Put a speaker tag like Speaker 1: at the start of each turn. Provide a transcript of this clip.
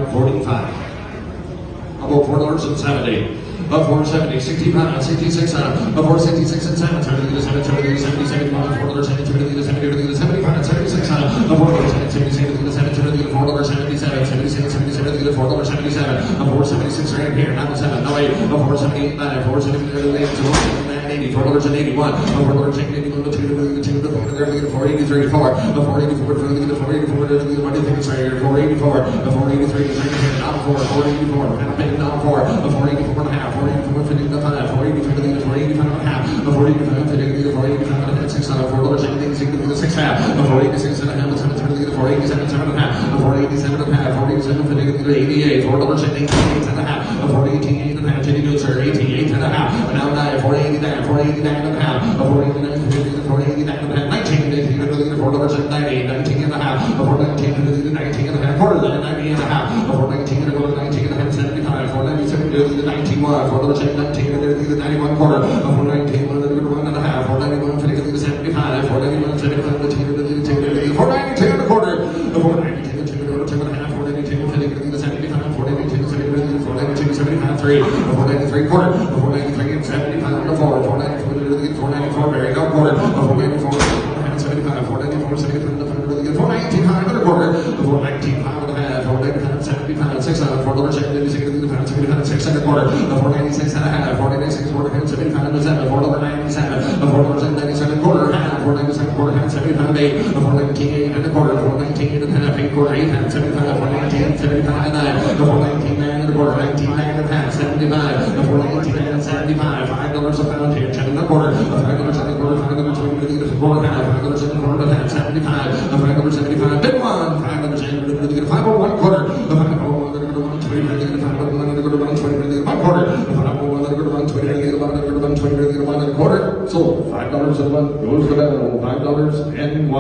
Speaker 1: $5.45. About $4.70. Of 470, 65, 66, of 466 and 7, 70, 70, 70, 71, $4.70, 70, 70, 75, 76, of 470, 70, 70, $4.77, 77, 77, $4.77, of 476 right here, 97, no 8, of 478, 9, 478, 80, $4.81, of 481, 483, 4, of 484, 484, what do you think it's right here, 484, of 483, now 4, 484, now 4, of 484 and a half, 484, 55, 485, 485 and a half, of 485, 485 and a half, 6, $4.76, 6 half, of 486 and a half, 487, 7 and a half, of 487 and a half, 487, 88, $4.88 and a half, of 488 and a half, Jenny Goods, 88 and a half, and now 9, 489, 489 and a half, of 489, 489 and a half, 19, $4.90, 19 and a half, of 419, 19 and a half, quarter, 90 and a half, of 419 and a quarter, 19 and a half, 75, 497, 91, 419, 91 quarter, of 419, 1 and a half, 491, 75, 491, 75, 492 and a quarter, of 492, 2 and a half, 492, 75, 492, 75, 3, of 493 quarter, of 493 and 75 and a 4, 494, very no quarter, of 494, 75, 494, 75, 495 and a quarter, of 495 and a half, 495, 75, 6, $4.76, 6 and a quarter, of 496 and a half, 496, 475 and 7, $4.97, of 497 quarter, half, 497 quarter, half, 75, 8, of 498 and a quarter, 419 and a half, 8 quarter, 8 half, 75, 419, 75 and 9, of 419 and a quarter, 19 and a half, 75, of 419 and 75, $5 a pound here, 10 and a quarter, of $5 and a quarter, $5 a quarter, half, $5 and a quarter, half, 75, of $5.75, bid one, $5 501 quarter, of $501, 20, $1 quarter, sold $5 and $1 goes the bell, $5 and $1.